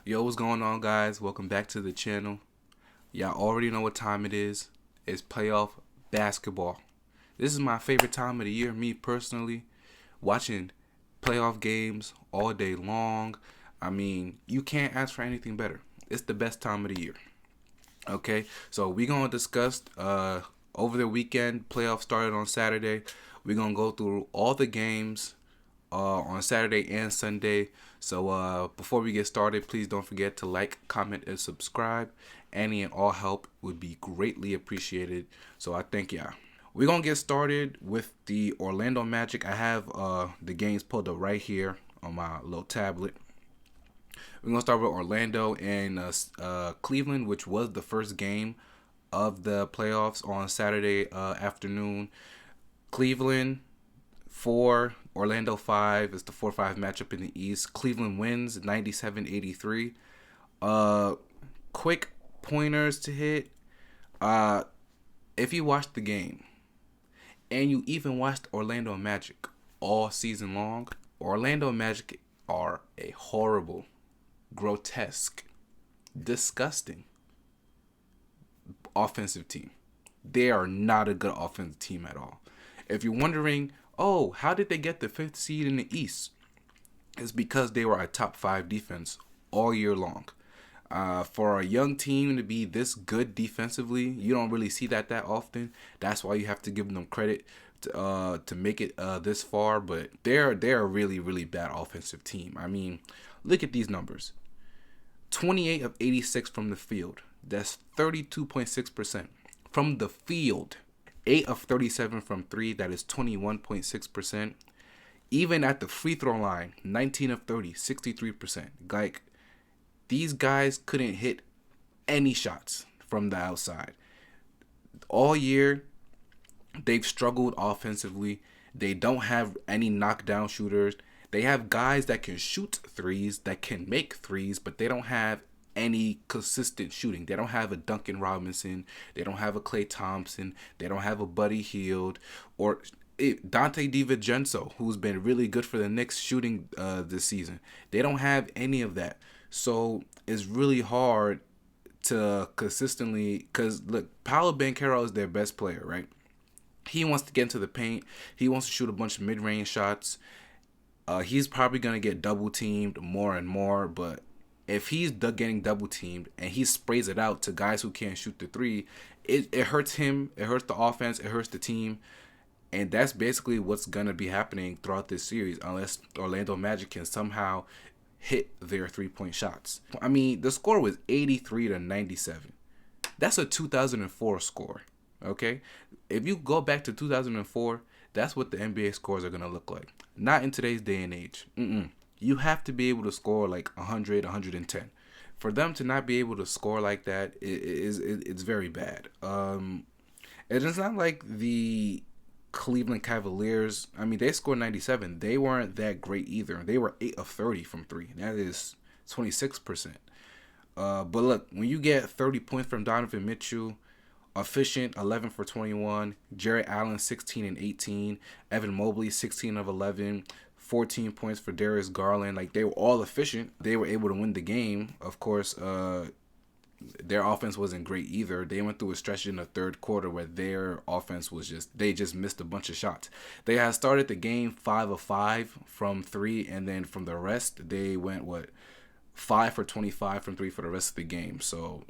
Yo, what's going on, guys? Welcome back to the channel. Y'all already know what time it is. It's playoff basketball. This is my favorite time of the year, me personally. Watching playoff games all day long. I mean, you can't ask for anything better. It's the best time of the year. Okay, so we're going to discuss over the weekend. Playoff started on Saturday. We're going to go through all the games on Saturday and Sunday. So before we get started, please don't forget to like, comment, and subscribe. Any and all help would be greatly appreciated. So I thank y'all. We're going to get started with the Orlando Magic. I have the games pulled up right here on my little tablet. We're going to start with Orlando and Cleveland, which was the first game of the playoffs on Saturday afternoon. Cleveland 4, Orlando 5 is the 4-5 matchup in the East. Cleveland wins 97-83. Quick pointers to hit. If you watched the game and you even watched Orlando Magic all season long, Orlando Magic are a horrible, grotesque, disgusting offensive team. They are not a good offensive team at all. If you're wondering, oh, how did they get the 5th seed in the East? It's because they were a top 5 defense all year long. For a young team to be this good defensively, you don't really see that often. That's why you have to give them credit to make it this far. But they're a really, really bad offensive team. I mean, look at these numbers. 28 of 86 from the field. That's 32.6% from the field. 8 of 37 from 3. That is 21.6%. Even at the free throw line, 19 of 30, 63%. Like, these guys couldn't hit any shots from the outside. All year, they've struggled offensively. They don't have any knockdown shooters. They have guys that can shoot threes, that can make threes, but they don't have any consistent shooting. They don't have a Duncan Robinson. They don't have a Klay Thompson. They don't have a Buddy Hield or Dante DiVincenzo, who's been really good for the Knicks shooting this season. They don't have any of that. So it's really hard to consistently, because look, Paolo Banchero is their best player, right? He wants to get into the paint. He wants to shoot a bunch of mid-range shots. He's probably going to get double-teamed more and more, but if he's getting double-teamed and he sprays it out to guys who can't shoot the three, it hurts him, it hurts the offense, it hurts the team. And that's basically what's going to be happening throughout this series unless Orlando Magic can somehow hit their three-point shots. I mean, the score was 83-97. That's a 2004 score, okay? If you go back to 2004, that's what the NBA scores are going to look like. Not in today's day and age. You have to be able to score like 100, 110. For them to not be able to score like that, it's very bad. It's not like the Cleveland Cavaliers. I mean, they scored 97. They weren't that great either. They were 8 of 30 from 3. That is 26%. But look, when you get 30 points from Donovan Mitchell, efficient, 11 for 21. Jarrett Allen, 16 and 18. Evan Mobley, 16 of 11. 14 points for Darius Garland. Like, they were all efficient. They were able to win the game. Of course, their offense wasn't great either. They went through a stretch in the third quarter where their offense was they just missed a bunch of shots. They had started the game 5 of 5 from 3, and then from the rest, they went, 5 for 25 from 3 for the rest of the game. So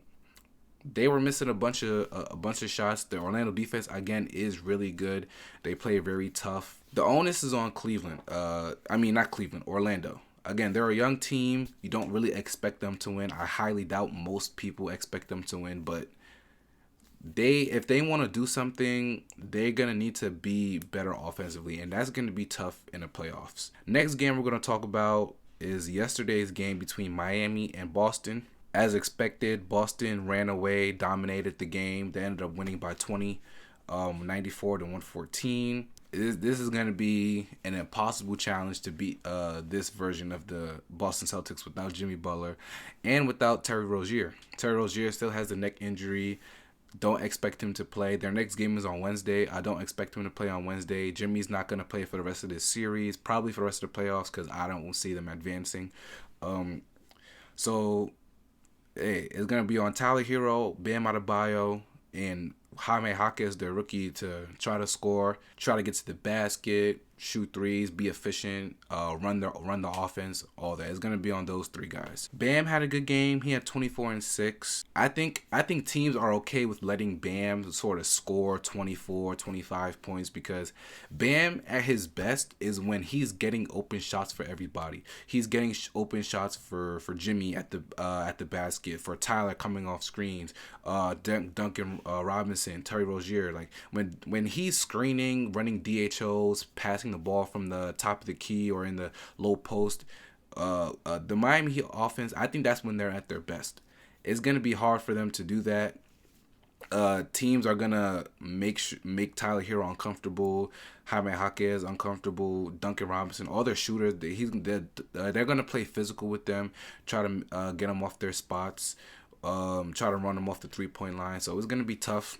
they were missing a bunch of shots. The Orlando defense, again, is really good. They play very tough. The onus is on Cleveland. Not Cleveland, Orlando. Again, they're a young team. You don't really expect them to win. I highly doubt most people expect them to win, but if they want to do something, they're going to need to be better offensively, and that's going to be tough in the playoffs. Next game we're going to talk about is yesterday's game between Miami and Boston. As expected, Boston ran away, dominated the game. They ended up winning by 20, 94-114. This is going to be an impossible challenge to beat this version of the Boston Celtics without Jimmy Butler and without Terry Rozier. Terry Rozier still has a neck injury. Don't expect him to play. Their next game is on Wednesday. I don't expect him to play on Wednesday. Jimmy's not going to play for the rest of this series, probably for the rest of the playoffs, because I don't see them advancing. So, hey, it's gonna be on Tyler Hero, Bam Adebayo, and Jaime Jaquez, the rookie, to try to score, try to get to the basket, shoot threes, be efficient, run the offense, all that. It's gonna be on those three guys. Bam had a good game. He had 24 and 6. I think teams are okay with letting Bam sort of score 24, 25 points because Bam at his best is when he's getting open shots for everybody. He's getting open shots for Jimmy at the basket, for Tyler coming off screens, Duncan Robinson, Terry Rozier. Like when he's screening, running DHOs, passing the ball from the top of the key or in the low post, the Miami Heat offense, I think that's when they're at their best. It's gonna be hard for them to do that. Teams are gonna make Tyler Hero uncomfortable, Jaime Jaquez uncomfortable, Duncan Robinson, all their shooters. They're gonna play physical with them, try to get them off their spots, try to run them off the 3-point line. So it's gonna be tough.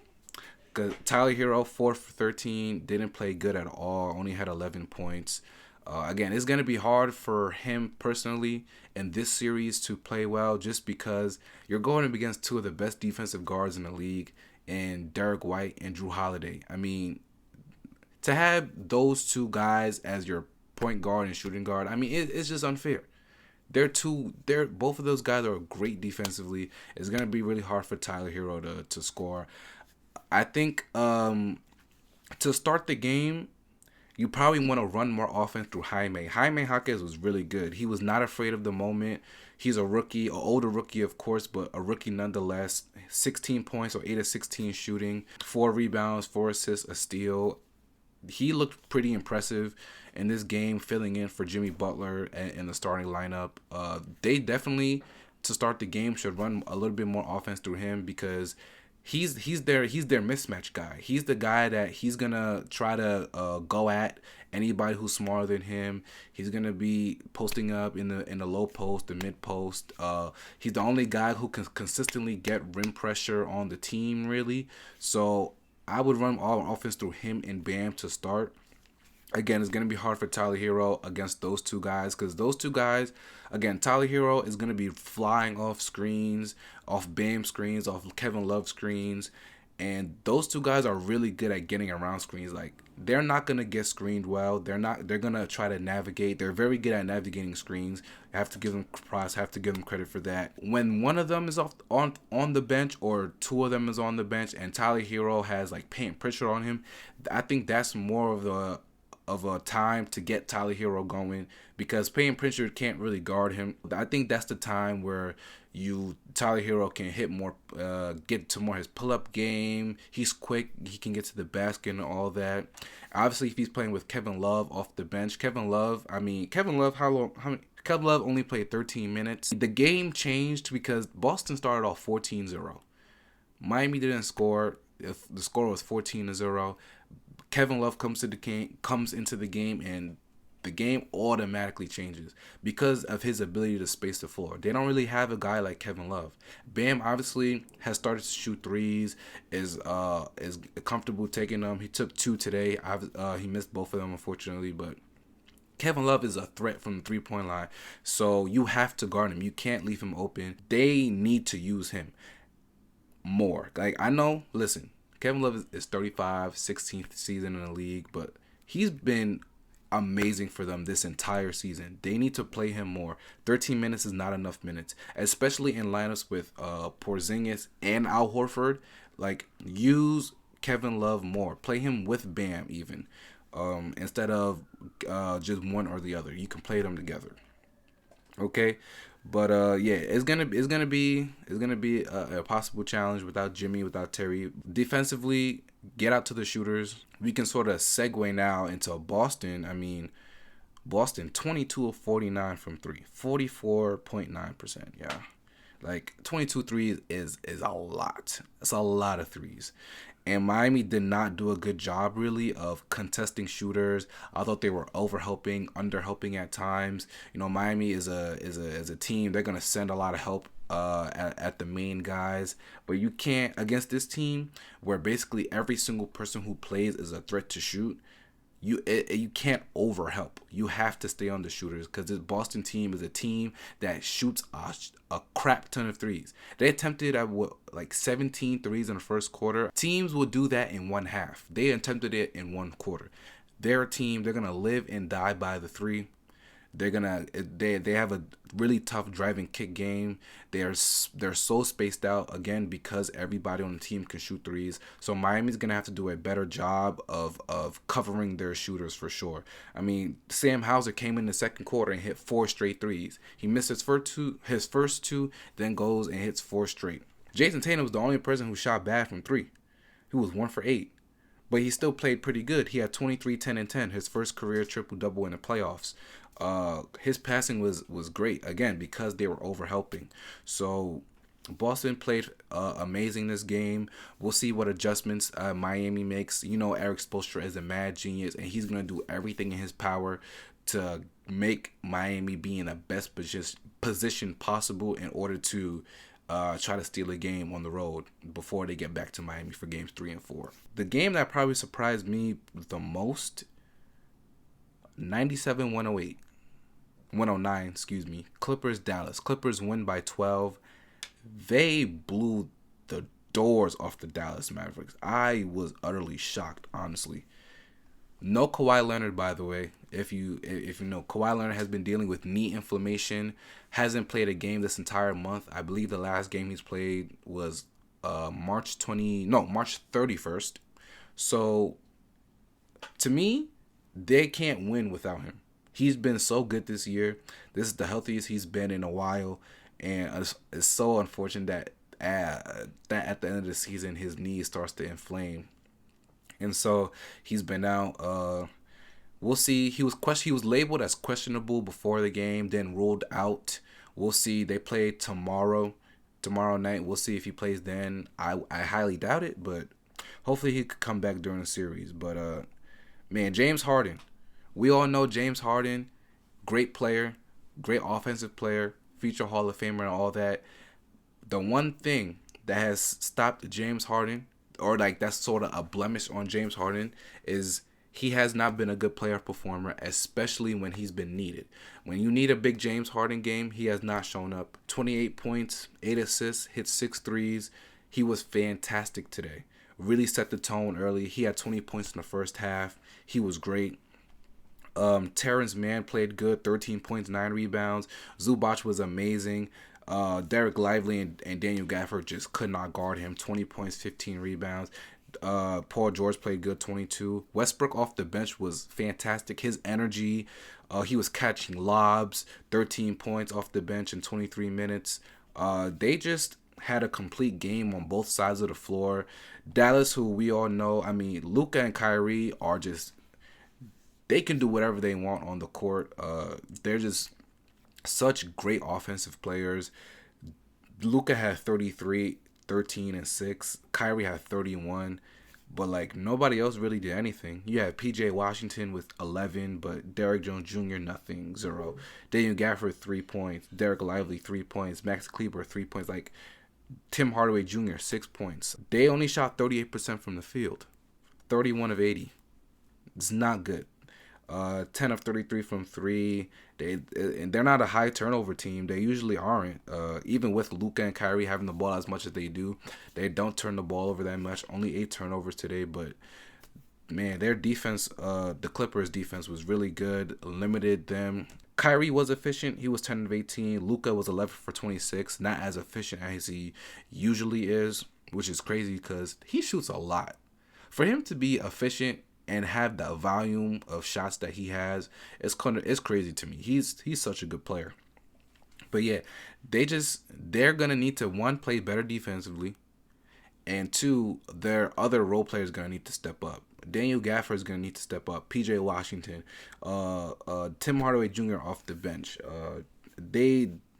Cause Tyler Hero 4 for 13 didn't play good at all. Only had 11 points. Again, it's going to be hard for him personally in this series to play well just because you're going up against two of the best defensive guards in the league and Derek White and Drew Holiday. I mean, to have those two guys as your point guard and shooting guard, I mean, it's just unfair. They're both of those guys are great defensively. It's going to be really hard for Tyler Hero to score. I think to start the game, you probably want to run more offense through Jaime. Jaime Jaquez was really good. He was not afraid of the moment. He's a rookie, an older rookie, of course, but a rookie nonetheless. 16 points or 8 of 16 shooting, 4 rebounds, 4 assists, a steal. He looked pretty impressive in this game, filling in for Jimmy Butler in the starting lineup. They definitely, to start the game, should run a little bit more offense through him because he's their mismatch guy. He's the guy that he's gonna try to go at anybody who's smaller than him. He's gonna be posting up in the low post, the mid post. He's the only guy who can consistently get rim pressure on the team, really. So I would run all offense through him and Bam to start. Again, it's going to be hard for Tyler Hero against those two guys because those two guys, again, Tyler Hero is going to be flying off screens, off Bam screens, off Kevin Love screens, and those two guys are really good at getting around screens. Like, they're not going to get screened well. They're going to try to navigate. They're very good at navigating screens. I have to give them props, have to give them credit for that. When one of them is on the bench or two of them is on the bench and Tyler Hero has like paint pressure on him, I think that's more of a time to get Tyler Hero going because Payton Pritchard can't really guard him. I think that's the time where Tyler Hero can hit more, get to more his pull-up game. He's quick. He can get to the basket and all that. Obviously, if he's playing with Kevin Love off the bench, Kevin Love, Kevin Love only played 13 minutes. The game changed because Boston started off 14-0. Miami didn't score. If the score was 14-0. Kevin Love comes into the game, and the game automatically changes because of his ability to space the floor. They don't really have a guy like Kevin Love. Bam obviously has started to shoot threes, is comfortable taking them. He took 2 today. He missed both of them, unfortunately, but Kevin Love is a threat from the 3-point line, so you have to guard him. You can't leave him open. They need to use him more. Like, I know, listen, Kevin Love is 35, 16th season in the league, but he's been amazing for them this entire season. They need to play him more. 13 minutes is not enough minutes, especially in lineups with Porzingis and Al Horford. Like, use Kevin Love more. Play him with Bam even, instead of just one or the other. You can play them together. Okay. But yeah, it's gonna be a possible challenge without Jimmy, without Terry. Defensively, get out to the shooters. We can sort of segue now into Boston. I mean, Boston 22 of 49 from 3, 44.9%. Yeah, like 22 threes is a lot. It's a lot of threes. And Miami did not do a good job, really, of contesting shooters. I thought they were overhelping, underhelping at times. You know, Miami is a team. They're gonna send a lot of help at the main guys, but you can't against this team where basically every single person who plays is a threat to shoot. you can't overhelp. You have to stay on the shooters because this Boston team is a team that shoots a crap ton of threes. They attempted at like 17 threes in the first quarter. Teams will do that in one half. They attempted it in one quarter. They're a team. They're gonna live and die by the three. They have a really tough drive and kick game. They're so spaced out again because everybody on the team can shoot threes. So Miami's gonna have to do a better job of covering their shooters for sure. I mean, Sam Hauser came in the second quarter and hit 4 straight threes. He missed his first two, then goes and hits 4 straight. Jason Tatum was the only person who shot bad from 3. He was 1 for 8. But he still played pretty good. He had 23, 10, and 10, his first career triple-double in the playoffs. His passing was great, again, because they were overhelping. So Boston played amazing this game. We'll see what adjustments Miami makes. You know, Eric Spoelstra is a mad genius, and he's going to do everything in his power to make Miami be in the best position possible in order to try to steal a game on the road before they get back to Miami for games 3 and 4. The game that probably surprised me the most, 97-108. 109, excuse me. Clippers win by 12. They blew the doors off the Dallas Mavericks. I was utterly shocked, honestly. No Kawhi Leonard, by the way. If you know, Kawhi Leonard has been dealing with knee inflammation. Hasn't played a game this entire month. I believe the last game he's played was March 31st. So, to me, they can't win without him. He's been so good this year. This is the healthiest he's been in a while. And it's so unfortunate that at the end of the season, his knee starts to inflame. And so he's been out. We'll see. He was labeled as questionable before the game, then ruled out. We'll see. They play tomorrow night. We'll see if he plays then. I highly doubt it, but hopefully he could come back during the series. But man, James Harden. We all know James Harden, great player, great offensive player, future Hall of Famer and all that. The one thing that has stopped James Harden, or like that's sort of a blemish on James Harden, is he has not been a good player performer, especially when he's been needed. When you need a big James Harden game, he has not shown up. 28 points, 8 assists, hit 6 threes. He was fantastic today. Really set the tone early. He had 20 points in the first half. He was great. Terrence Mann played good, 13 points, 9 rebounds. Zubac was amazing. Derek Lively and Daniel Gafford just could not guard him, 20 points, 15 rebounds. Paul George played good, 22. Westbrook off the bench was fantastic. His energy, he was catching lobs, 13 points off the bench in 23 minutes. They just had a complete game on both sides of the floor. Dallas, who we all know, I mean, Luka and Kyrie are just, they can do whatever they want on the court. They're just such great offensive players. Luka had 33, 13, and 6. Kyrie had 31. But, like, nobody else really did anything. You had P.J. Washington with 11, but Derrick Jones Jr., nothing, 0. Daniel Gafford, 3 points. Derek Lively, 3 points. Max Kleber, 3 points. Like, Tim Hardaway Jr., 6 points. They only shot 38% from the field. 31 of 80. It's not good. 10 of 33 from 3. They're not a high turnover team. They usually aren't. Even with Luka and Kyrie having the ball as much as they do, they don't turn the ball over that much. Only 8 turnovers today, but man, their defense, the Clippers' defense was really good. Limited them. Kyrie was efficient. He was 10 of 18. Luka was 11 for 26. Not as efficient as he usually is, which is crazy because he shoots a lot. For him to be efficient and have the volume of shots that he has, it's crazy to me. He's such a good player. But yeah, they're gonna need to, one, play better defensively, and 2, their other role players gonna need to step up. Daniel Gafford is gonna need to step up. P.J. Washington, Tim Hardaway Jr. off the bench.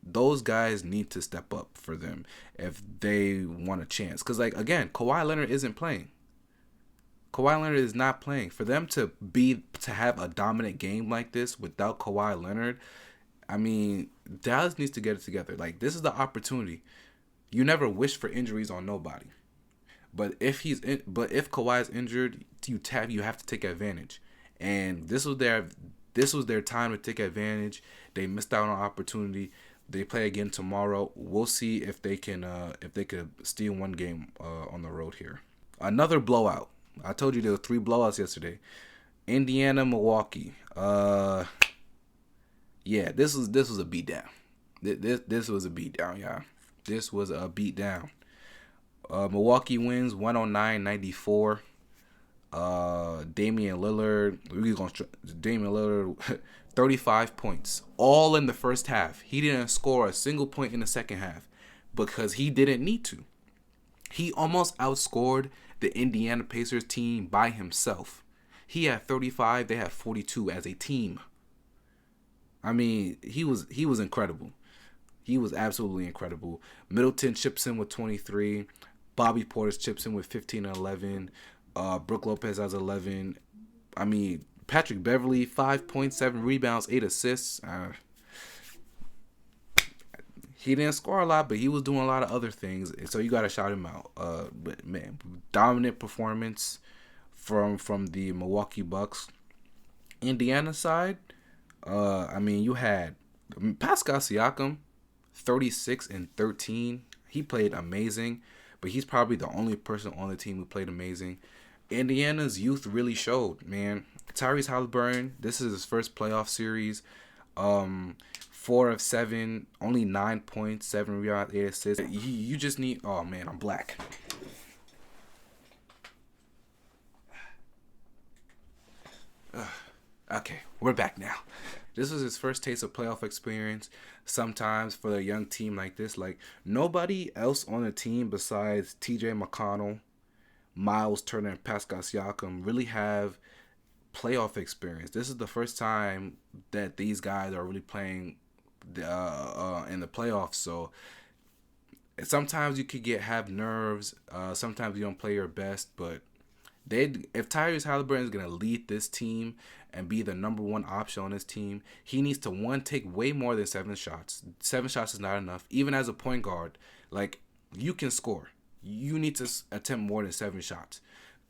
Those guys need to step up for them if they want a chance. Cause like again, Kawhi Leonard isn't playing. Kawhi Leonard is not playing. For them to have a dominant game like this without Kawhi Leonard, I mean, Dallas needs to get it together. Like, this is the opportunity. You never wish for injuries on nobody. But if Kawhi's injured, you have to take advantage. and this was their time to take advantage. They missed out on opportunity. They play again tomorrow. We'll see if they could steal one game on the road here. Another blowout. I told you there were 3 blowouts yesterday. Indiana, Milwaukee. Yeah, this was a beatdown. This was a beatdown, y'all. This was a beatdown. Milwaukee wins 109-94. Damian Lillard, Damian Lillard, 35 points, all in the first half. He didn't score a single point in the second half because he didn't need to. He almost outscored the Indiana Pacers team by himself. He had 35, they had 42 as a team. I mean, he was incredible. He was absolutely incredible. Middleton chips in with 23. Bobby Portis chips in with 15 and 11. Brook Lopez has 11. I mean, Patrick Beverly, 5.7 rebounds, 8 assists. He didn't score a lot, but he was doing a lot of other things. So you got to shout him out. But man, dominant performance from the Milwaukee Bucks. Indiana side, I mean, you had Pascal Siakam, 36 and 13. He played amazing, but he's probably the only person on the team who played amazing. Indiana's youth really showed, man. Tyrese Halliburton, this is his first playoff series. 4 of 7, only 9 points, 7 rebounds, 8 assists. You just need. Oh man, I'm black. Okay, we're back now. This was his first taste of playoff experience. Sometimes for a young team like this, like nobody else on the team besides T.J. McConnell, Miles Turner, and Pascal Siakam really have playoff experience. This is the first time that these guys are really playing in the playoffs. So sometimes you could have nerves. Sometimes you don't play your best, but if Tyrese Halliburton is gonna lead this team and be the number one option on this team, he needs to take way more than 7 shots. 7 shots is not enough. Even as a point guard, like you can score. You need to attempt more than 7 shots.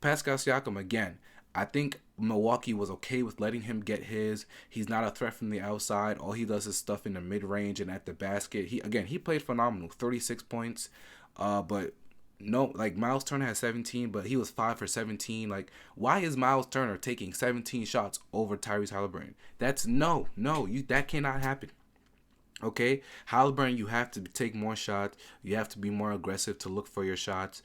Pascal Siakam, again, I think Milwaukee was okay with letting him get his. He's not a threat from the outside. All he does is stuff in the mid-range and at the basket. He played phenomenal, 36 points. But no, like Miles Turner had 17, but he was 5 for 17. Like, why is Miles Turner taking 17 shots over Tyrese Halliburton? That cannot happen. Okay, Halliburton, you have to take more shots. You have to be more aggressive to look for your shots.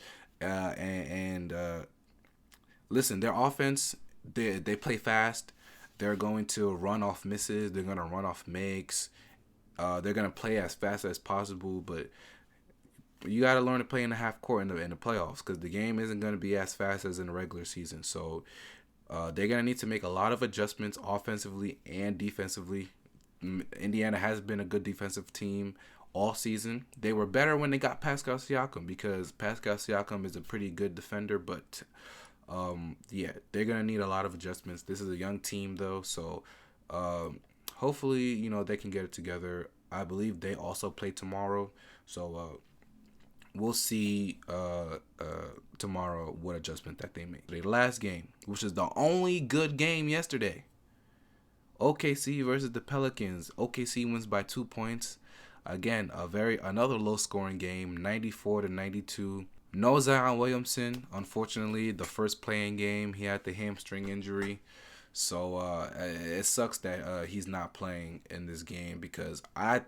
Listen, their offense, they play fast. They're going to run off misses. They're going to run off makes. They're going to play as fast as possible, but you got to learn to play in the half court in the playoffs because the game isn't going to be as fast as in the regular season. So they're going to need to make a lot of adjustments offensively and defensively. Indiana has been a good defensive team all season. They were better when they got Pascal Siakam because Pascal Siakam is a pretty good defender, but they're going to need a lot of adjustments. This is a young team, though, so hopefully, they can get it together. I believe they also play tomorrow, so we'll see tomorrow what adjustment that they make. The last game, which is the only good game yesterday, OKC versus the Pelicans. OKC wins by 2 points. Again, another low-scoring game, 94-92. No Zion Williamson, unfortunately. The first playing game, he had the hamstring injury. So it sucks that he's not playing in this game because I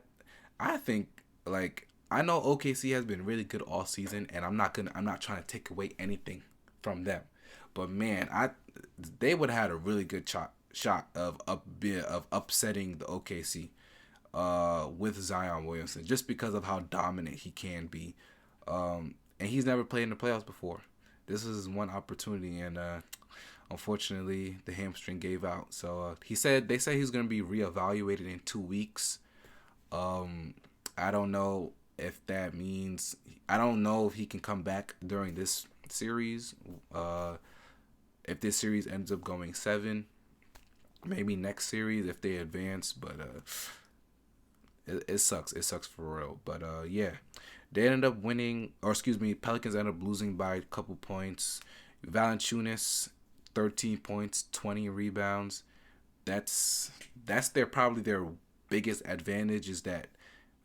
think I know OKC has been really good all season, and I'm not trying to take away anything from them, but man, they would have had a really good shot of upsetting the OKC with Zion Williamson just because of how dominant he can be, and he's never played in the playoffs before. This is his one opportunity, and unfortunately, the hamstring gave out. So they say he's going to be reevaluated in 2 weeks. I don't know if that means I don't know if he can come back during this series. If this series ends up going 7, maybe next series if they advance. But it sucks. It sucks for real. But they ended up winning, or excuse me, Pelicans ended up losing by a couple points. Valanciunas, 13 points, 20 rebounds. That's that's their probably their biggest advantage is that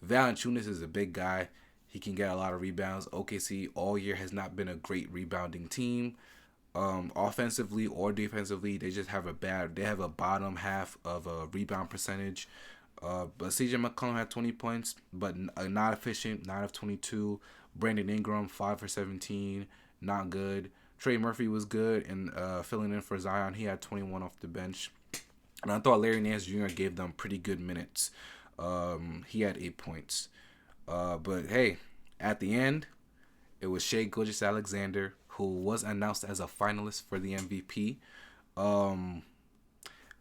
Valanciunas is a big guy. He can get a lot of rebounds. OKC all year has not been a great rebounding team. Offensively or defensively, they just have a bad. They have a bottom half of a rebound percentage. But CJ McCollum had 20 points, but not efficient. 9 of 22. Brandon Ingram 5 for 17, not good. Trey Murphy was good and filling in for Zion. He had 21 off the bench. And I thought Larry Nance Jr. gave them pretty good minutes. He had 8 points. But hey, at the end, it was Shai Gilgeous-Alexander who was announced as a finalist for the MVP.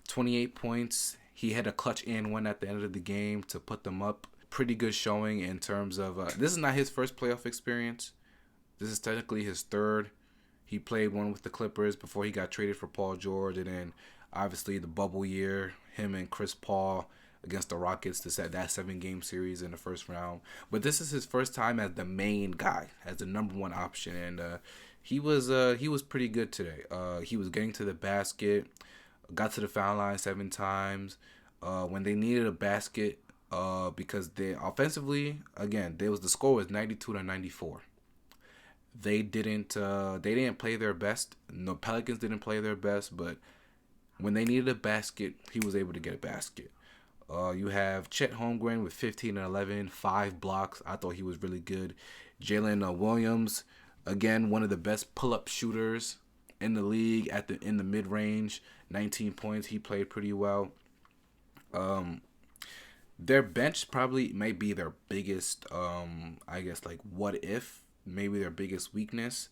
28 points. He had a clutch and one at the end of the game to put them up. Pretty good showing in terms of this is not his first playoff experience. This is technically his third. He played one with the Clippers before he got traded for Paul George, and then obviously the bubble year, him and Chris Paul against the Rockets to set that 7-game series in the first round. But this is his first time as the main guy, as the number one option, and he was pretty good today. He was getting to the basket, got to the foul line 7 times. When they needed a basket, because they offensively, again, the score was 92-94. They didn't play their best. No, Pelicans didn't play their best, but when they needed a basket, he was able to get a basket. You have Chet Holmgren with 15 and 11, 5 blocks. I thought he was really good. Jalen Williams, again, one of the best pull-up shooters in the league in the mid-range, 19 points. He played pretty well. Their bench probably might be their biggest, what if, maybe their biggest weakness.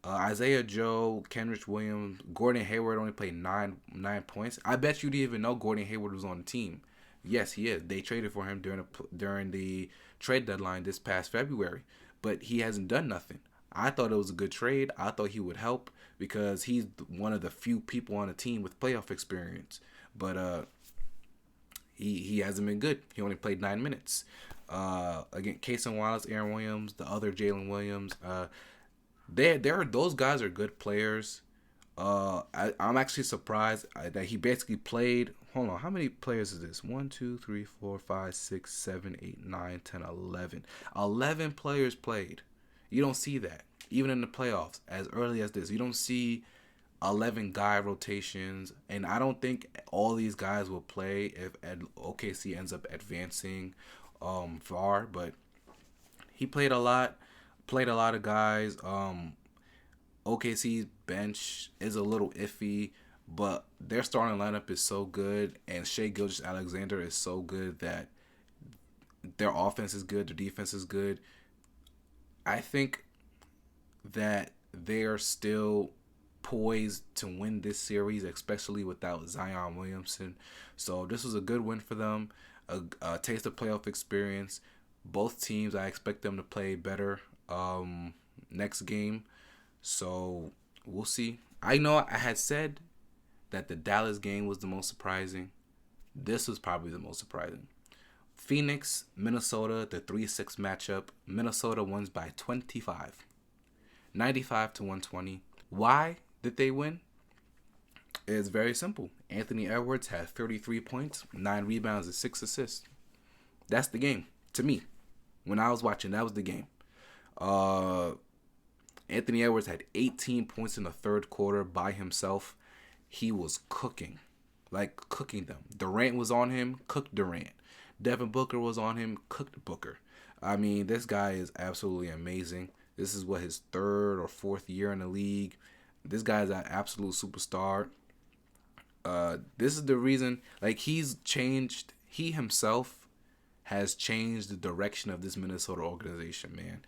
Isaiah Joe, Kenrich Williams, Gordon Hayward only played 9 points. I bet you didn't even know Gordon Hayward was on the team. Yes, he is. They traded for him during the trade deadline this past February, but he hasn't done nothing. I thought it was a good trade. I thought he would help because he's one of the few people on the team with playoff experience. But he hasn't been good. He only played 9 minutes. Again, Cason Wallace, Aaron Williams, the other Jalen Williams. Those guys are good players. I'm actually surprised that he basically played. Hold on, how many players is this? 1, 2, 3, 4, 5, 6, 7, 8, 9, 10, 11. 11 players played. You don't see that. Even in the playoffs, as early as this. You don't see 11 guy rotations. And I don't think all these guys will play if OKC ends up advancing far. But he played a lot of guys. OKC's bench is a little iffy, but their starting lineup is so good, and Shai Gilgeous-Alexander is so good that their offense is good, their defense is good. I think that they are still poised to win this series, especially without Zion Williamson. So this was a good win for them, a taste of playoff experience. Both teams, I expect them to play better next game. So we'll see. I know I had said that the Dallas game was the most surprising. This was probably the most surprising. Phoenix, Minnesota, the 3-6 matchup. Minnesota wins by 25. 95-120. Why did they win? It's very simple. Anthony Edwards had 33 points, 9 rebounds, and 6 assists. That's the game. To me, when I was watching, that was the game. Anthony Edwards had 18 points in the third quarter by himself. He was cooking them. Durant was on him, cooked Durant. Devin Booker was on him, cooked Booker. I mean, this guy is absolutely amazing. This is his 3rd or 4th year in the league. This guy is an absolute superstar. This is the reason, he himself has changed the direction of this Minnesota organization, man.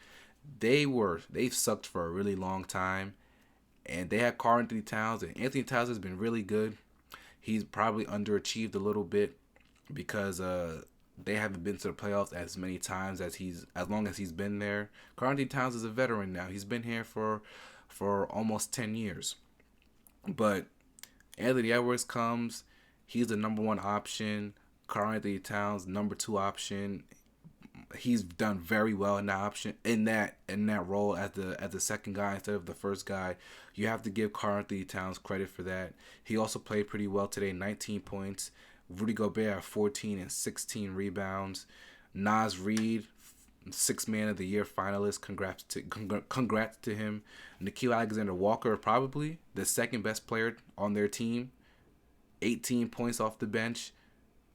They've sucked for a really long time, and they had Karl-Anthony Towns, and Anthony Towns has been really good. He's probably underachieved a little bit because they haven't been to the playoffs as many times as long as he's been there. Karl-Anthony Towns is a veteran now. He's been here for almost 10 years. But Anthony Edwards comes, he's the number 1 option. Karl-Anthony Towns, number 2 option. He's done very well in that option in that role as the second guy instead of the first guy. You have to give Karl-Anthony Towns credit for that. He also played pretty well today, 19 points. Rudy Gobert at 14 and 16 rebounds. Naz Reid, Sixth Man of the Year finalist. Congrats to him. Nickeil Alexander-Walker, probably the second best player on their team. 18 points off the bench,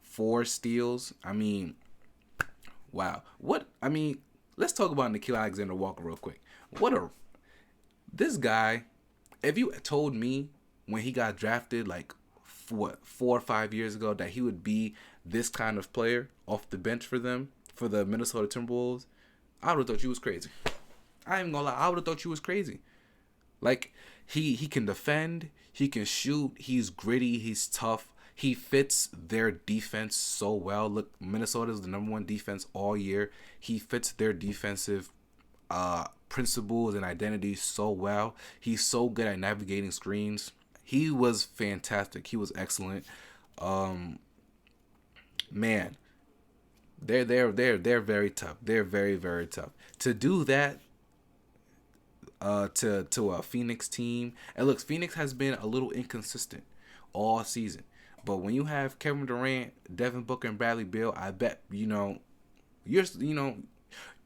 4 steals. I mean, wow. Let's talk about Nickeil Alexander-Walker real quick. This guy, if you told me when he got drafted like 4 or 5 years ago that he would be this kind of player off the bench for them, for the Minnesota Timberwolves, I would have thought you was crazy. I ain't gonna lie, I would have thought you was crazy. Like, he can defend, he can shoot, he's gritty, he's tough. He fits their defense so well. Look, Minnesota's the number 1 defense all year. He fits their defensive principles and identities so well. He's so good at navigating screens. He was fantastic. He was excellent. Man, they're very tough. They're very, very tough. To do that to a Phoenix team. And look, Phoenix has been a little inconsistent all season. But when you have Kevin Durant, Devin Booker, and Bradley Beal, I bet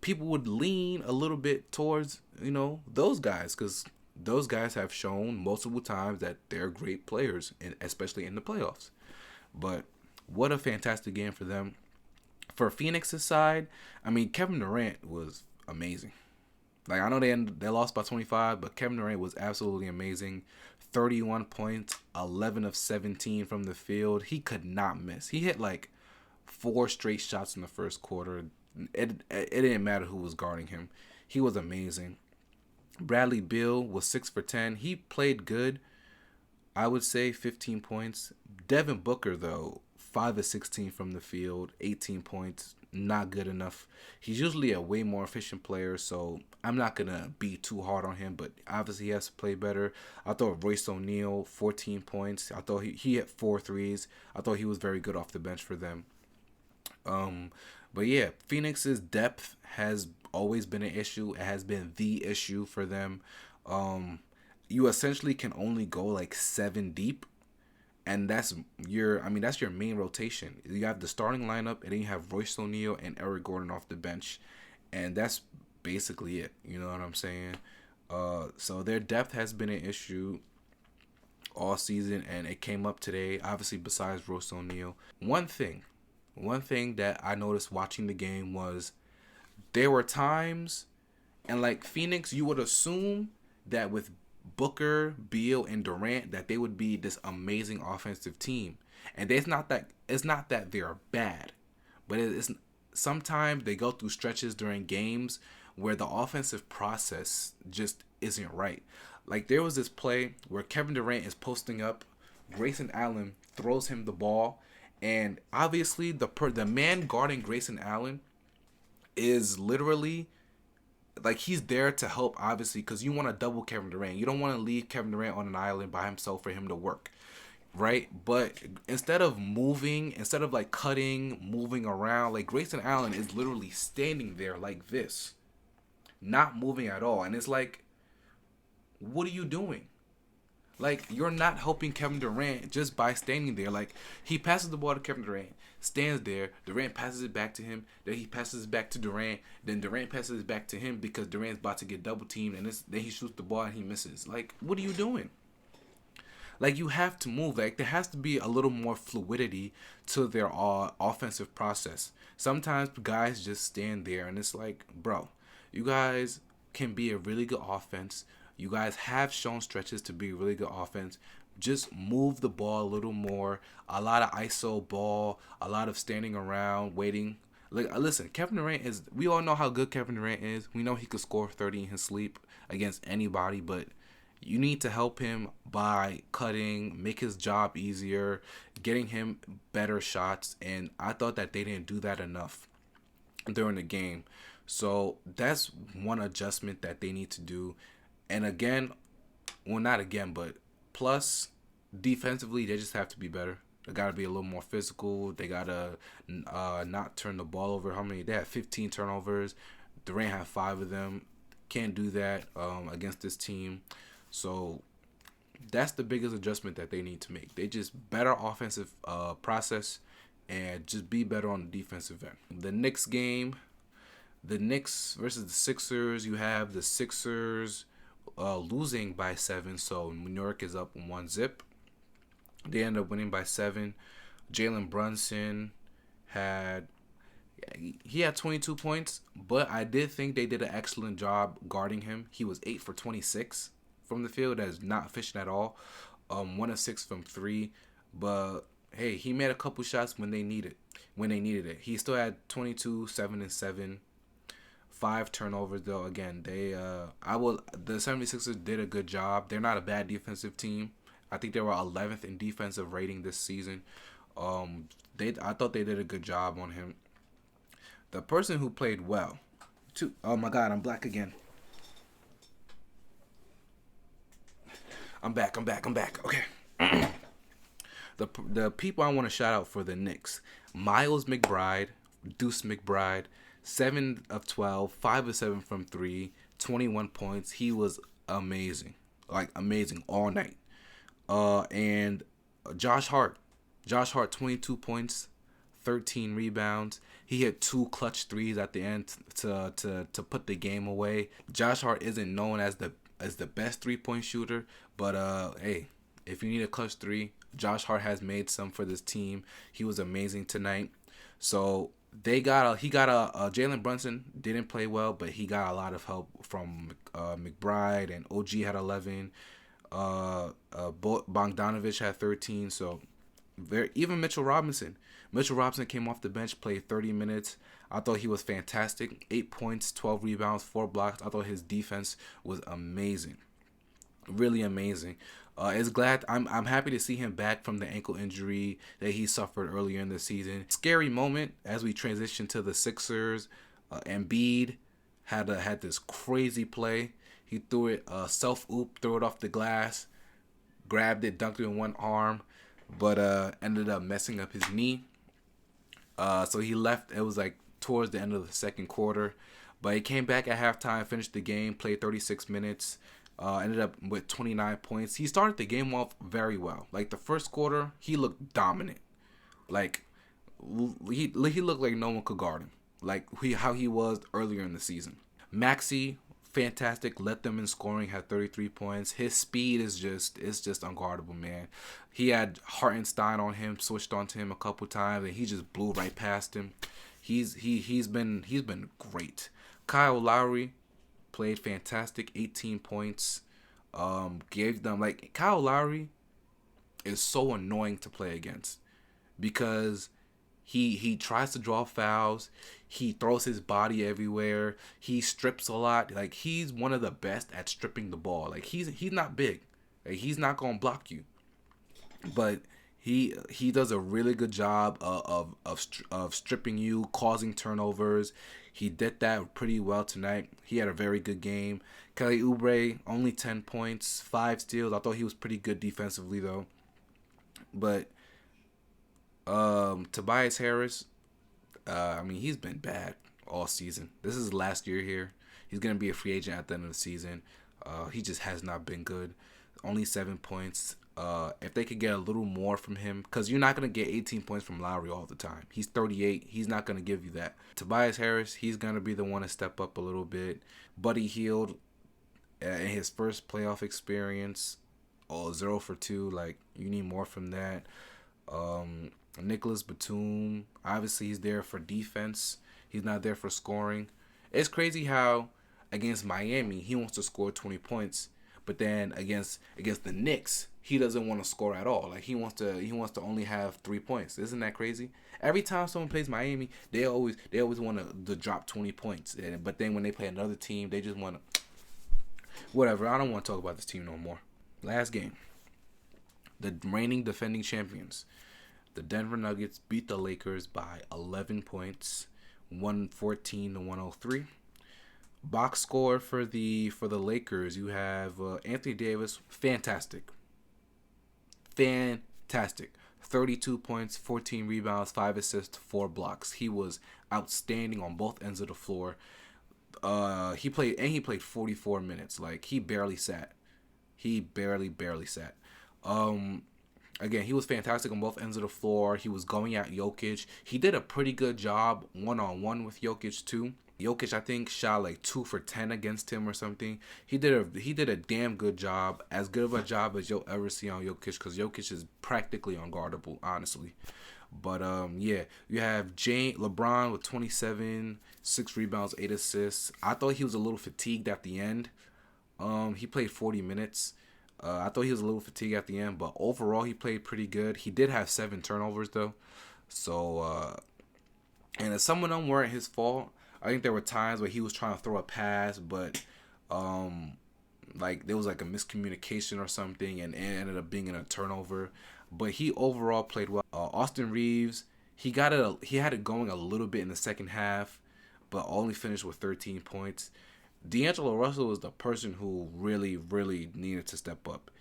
people would lean a little bit towards those guys, because those guys have shown multiple times that they're great players, and especially in the playoffs. But what a fantastic game for them. For Phoenix's side, I mean, Kevin Durant was amazing. Like, I know they lost by 25, but Kevin Durant was absolutely amazing. 31 points, 11 of 17 from the field. He could not miss. He hit like 4 straight shots in the first quarter. It didn't matter who was guarding him. He was amazing. Bradley Beal was 6 for 10. He played good. I would say 15 points. Devin Booker, though, 5 of 16 from the field, 18 points. Not good enough. He's usually a way more efficient player, so I'm not going to be too hard on him, but obviously he has to play better. I thought Royce O'Neal, 14 points. I thought he hit 4 threes. I thought he was very good off the bench for them. But yeah, Phoenix's depth has always been an issue. It has been the issue for them. You essentially can only go like 7 deep. And that's your main rotation. You have the starting lineup, and then you have Royce O'Neal and Eric Gordon off the bench, and that's basically it. You know what I'm saying? So their depth has been an issue all season, and it came up today. Obviously, besides Royce O'Neal, one thing that I noticed watching the game was there were times, and like Phoenix, you would assume that with Booker, Beal, and Durant that they would be this amazing offensive team, and it's not that they're bad, but it's sometimes they go through stretches during games where the offensive process just isn't right. Like, there was this play where Kevin Durant is posting up, Grayson Allen throws him the ball, and obviously the man guarding Grayson Allen is literally, like, he's there to help, obviously, because you want to double Kevin Durant. You don't want to leave Kevin Durant on an island by himself for him to work, right? But instead of like cutting, moving around, like, Grayson Allen is literally standing there like this, not moving at all. And it's like, what are you doing? Like, you're not helping Kevin Durant just by standing there. Like, he passes the ball to Kevin Durant, stands there, Durant passes it back to him, then he passes it back to Durant, then Durant passes it back to him because Durant's about to get double teamed, and then he shoots the ball and he misses. Like, what are you doing? Like, you have to move. Like, there has to be a little more fluidity to their offensive process. Sometimes guys just stand there, and it's like, bro, you guys can be a really good offense. You guys have shown stretches to be a really good offense. Just move the ball a little more. A lot of ISO ball, a lot of standing around, waiting. Like, listen, Kevin Durant is, we all know how good Kevin Durant is. We know he could score 30 in his sleep against anybody, but you need to help him by cutting, make his job easier, getting him better shots. And I thought that they didn't do that enough during the game. So that's one adjustment that they need to do. And again, well, not again, but plus defensively, they just have to be better. They got to be a little more physical. They got to not turn the ball over. How many? They had 15 turnovers. Durant had 5 of them. Can't do that against this team. So that's the biggest adjustment that they need to make. They just better offensive process and just be better on the defensive end. The next game, the Knicks versus the Sixers. You have the Sixers losing by 7, so New York is up 1-0. They end up winning by 7. Jalen Brunson had 22 points, but I did think they did an excellent job guarding him. He was 8 for 26 from the field. That is not efficient at all. 1 of 6 from 3, but hey, he made a couple shots when they needed it. He still had 22, 7 and 7. 5 turnovers though. Again, the 76ers did a good job. They're not a bad defensive team. I think they were 11th in defensive rating this season. I thought they did a good job on him. The person who played well, oh my God, I'm black again. I'm back. Okay. The people I want to shout out for the Knicks: Miles McBride, Deuce McBride, 7 of 12, 5 of 7 from 3, 21 points. He was amazing, like amazing all night. And Josh Hart, 22 points, 13 rebounds. He hit 2 clutch threes at the end to put the game away. Josh Hart isn't known as the best 3-point shooter, but hey, if you need a clutch 3, Josh Hart has made some for this team. He was amazing tonight. So Jalen Brunson didn't play well, but he got a lot of help from McBride, and OG had 11. Bogdanovich had 13. So even Mitchell Robinson came off the bench, played 30 minutes. I thought he was fantastic. 8 points, 12 rebounds, 4 blocks. I thought his defense was amazing, really amazing. I'm happy to see him back from the ankle injury that he suffered earlier in the season. Scary moment as we transition to the Sixers. Embiid had this crazy play. He threw it self-oop, threw it off the glass, grabbed it, dunked it in one arm, but ended up messing up his knee. So he left. It was like towards the end of the second quarter, but he came back at halftime, finished the game, played 36 minutes. Ended up with 29 points. He started the game off very well. Like the first quarter, he looked dominant. Like he looked like no one could guard him. Like how he was earlier in the season. Maxey, fantastic. Led them in scoring. Had 33 points. His speed is just unguardable, man. He had Hartenstein on him, switched onto him a couple times, and he just blew right past him. He's been great. Kyle Lowry played fantastic, 18 points. Gave them, like, Kyle Lowry is so annoying to play against because he tries to draw fouls. He throws his body everywhere. He strips a lot. Like, he's one of the best at stripping the ball. Like, he's not big. Like, he's not gonna block you, but he does a really good job of stripping you, causing turnovers. He did that pretty well tonight. He had a very good game. Kelly Oubre, only 10 points, 5 steals. I thought he was pretty good defensively, though. But Tobias Harris, he's been bad all season. This is last year here. He's going to be a free agent at the end of the season. He just has not been good. Only 7 points. If they could get a little more from him, because you're not going to get 18 points from Lowry all the time. He's 38. He's not going to give you that. Tobias Harris, he's going to be the one to step up a little bit. Buddy Hield, in his first playoff experience, 0 for 2. Like, you need more from that. Nicholas Batum, obviously he's there for defense. He's not there for scoring. It's crazy how against Miami, he wants to score 20 points. But then against the Knicks, he doesn't want to score at all. Like he wants to only have 3 points. Isn't that crazy? Every time someone plays Miami, they always want to drop 20 points. But then when they play another team, they just want to whatever. I don't want to talk about this team no more. Last game, the reigning defending champions, the Denver Nuggets beat the Lakers by 11 points, 114 to 103. Box score for the Lakers, you have Anthony Davis, fantastic, 32 points, 14 rebounds, 5 assists, 4 blocks. He was outstanding on both ends of the floor. He played 44 minutes. Like, he barely sat. He barely sat. Um, Again, he was fantastic on both ends of the floor. He was going at Jokic. He did a pretty good job one on one with Jokic too. Jokic, I think, shot like 2 for 10 against him or something. He did a damn good job, as good of a job as you'll ever see on Jokic, because Jokic is practically unguardable, honestly. But yeah, you have LeBron with 27, 6 rebounds, 8 assists. I thought he was a little fatigued at the end. He played 40 minutes. I thought he was a little fatigued at the end, but overall he played pretty good. He did have 7 turnovers though, so and some of them weren't his fault. I think there were times where he was trying to throw a pass, but um, like there was like a miscommunication or something, and it ended up being in a turnover. But he overall played well. Austin Reeves, he had it going a little bit in the second half, but only finished with 13 points. D'Angelo Russell was the person who really needed to step up.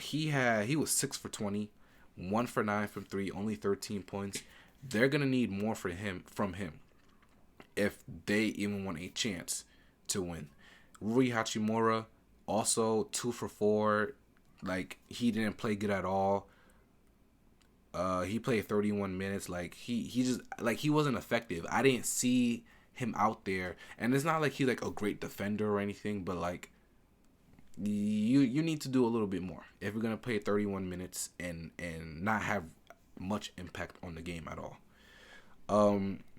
He was 6 for 20, 1 for 9 from three, only 13 points. They're gonna need more from him if they even want a chance to win. Rui Hachimura also 2 for 4. Like, he didn't play good at all. He played 31 minutes. Like, he just, like, he wasn't effective. I didn't see him out there, and it's not like he's like a great defender or anything, but like, you need to do a little bit more if you're gonna play 31 minutes and not have much impact on the game at all.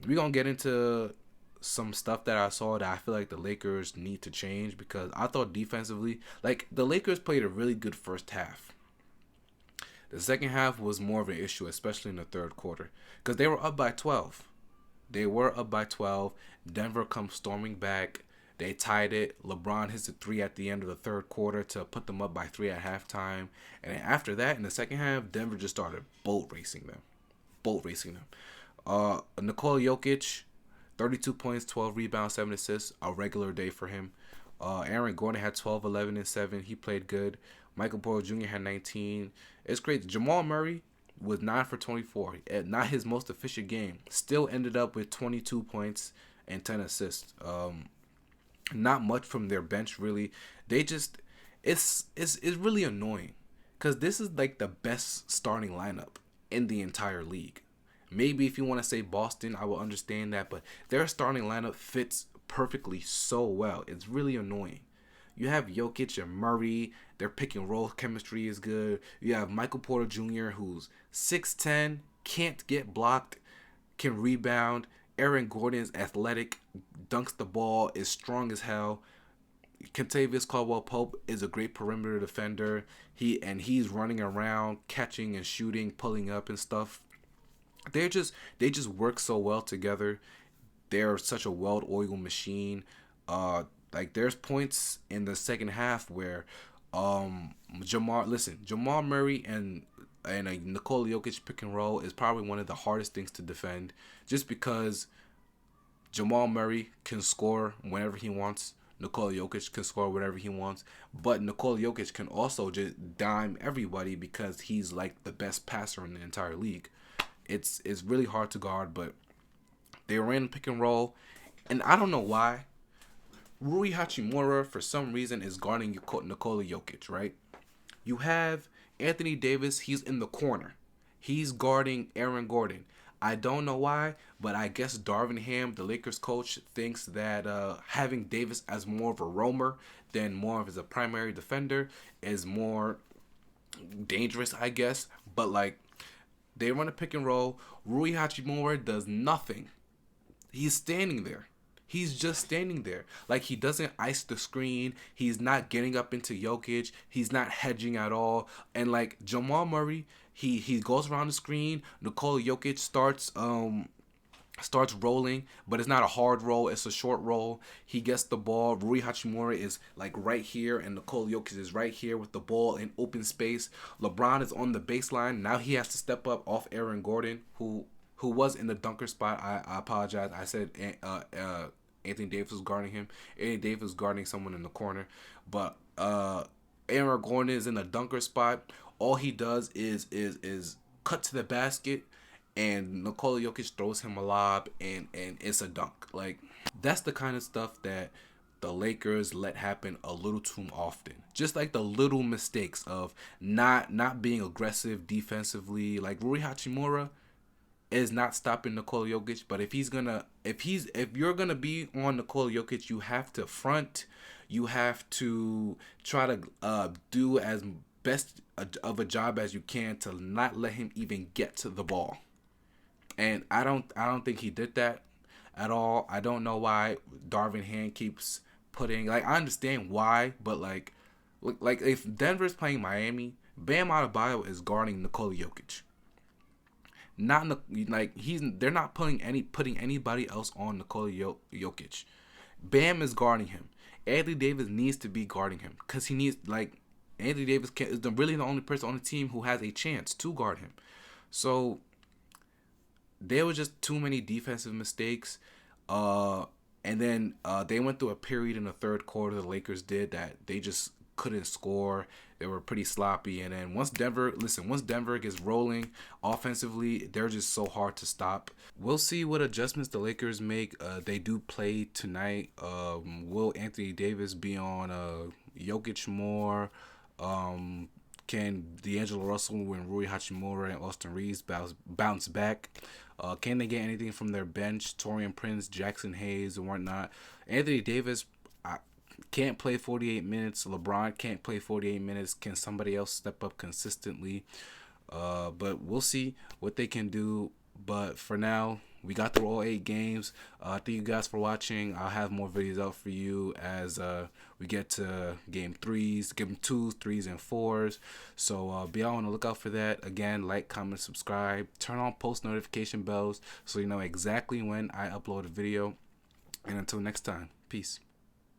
We're gonna get into some stuff that I saw that I feel like the Lakers need to change, because I thought defensively, like, the Lakers played a really good first half. The second half was more of an issue, especially in the third quarter, because they were up by 12. They were up by 12. Denver comes storming back. They tied it. LeBron hits a three at the end of the third quarter to put them up by 3 at halftime. And then after that, in the second half, Denver just started boat racing them. Nikola Jokic, 32 points, 12 rebounds, 7 assists. A regular day for him. Aaron Gordon had 12, 11, and 7. He played good. Michael Porter Jr. had 19. It's great. Jamal Murray was 9 for 24. Not his most efficient game. Still ended up with 22 points and 10 assists. Not much from their bench, really. They just, it's really annoying, because this is like the best starting lineup in the entire league. Maybe if you want to say Boston, I will understand that, but their starting lineup fits perfectly so well. It's really annoying. You have Jokic and Murray. Their pick and roll chemistry is good. You have Michael Porter Jr., who's 6'10", can't get blocked, can rebound. Aaron Gordon is athletic, dunks the ball, is strong as hell. Kentavious Caldwell-Pope is a great perimeter defender. He's running around, catching and shooting, pulling up and stuff. They just work so well together. They're such a well-oiled machine. Like, there's points in the second half where Jamal Murray and a Nikola Jokic pick and roll is probably one of the hardest things to defend, just because Jamal Murray can score whenever he wants. Nikola Jokic can score whenever he wants, but Nikola Jokic can also just dime everybody because he's like the best passer in the entire league. It's really hard to guard, but they ran pick and roll, and I don't know why. Rui Hachimura, for some reason, is guarding Nikola Jokic, right? You have Anthony Davis, he's in the corner. He's guarding Aaron Gordon. I don't know why, but I guess Darvin Ham, the Lakers coach, thinks that having Davis as more of a roamer than more of as a primary defender is more dangerous, I guess. But, like, they run a pick and roll. Rui Hachimura does nothing. He's standing there. He's just standing there. Like, he doesn't ice the screen. He's not getting up into Jokic. He's not hedging at all. And, like, Jamal Murray, he goes around the screen. Nikola Jokic starts rolling, but it's not a hard roll. It's a short roll. He gets the ball. Rui Hachimura is, like, right here, and Nikola Jokic is right here with the ball in open space. LeBron is on the baseline. Now he has to step up off Aaron Gordon, who was in the dunker spot. I apologize. I said Anthony Davis was guarding him. Anthony Davis was guarding someone in the corner. But Aaron Gordon is in the dunker spot. All he does is cut to the basket, and Nikola Jokic throws him a lob, and it's a dunk. Like, that's the kind of stuff that the Lakers let happen a little too often. Just like the little mistakes of not being aggressive defensively. Like Rui Hachimura is not stopping Nikola Jokic, but if you're gonna be on Nikola Jokic, you have to front. You have to try to do as best of a job as you can to not let him even get to the ball. And I don't think he did that at all. I don't know why Darvin Ham keeps putting, like, I understand why, but like if Denver's playing Miami, Bam Adebayo is guarding Nikola Jokic. Not like they're not putting anybody else on Nikola Jokic. Bam is guarding him. Anthony Davis needs to be guarding him because he needs, like, Anthony Davis is really the only person on the team who has a chance to guard him. So there were just too many defensive mistakes. And then they went through a period in the third quarter, the Lakers did, that they just couldn't score. They were pretty sloppy. And then once Denver gets rolling offensively, they're just so hard to stop. We'll see what adjustments the Lakers make. They do play tonight. Will Anthony Davis be on Jokic more? Can D'Angelo Russell and Rui Hachimura and Austin Reeves bounce back? Can they get anything from their bench? Taurean Prince, Jackson Hayes, and whatnot. Anthony Davis can't play 48 minutes. LeBron can't play 48 minutes. Can somebody else step up consistently? But we'll see what they can do. But for now, we got through all 8 games. Thank you guys for watching. I'll have more videos out for you as we get to game 3s, game 2s, 3s, and 4s. So be on the lookout for that. Again, like, comment, subscribe. Turn on post notification bells so you know exactly when I upload a video. And until next time, peace.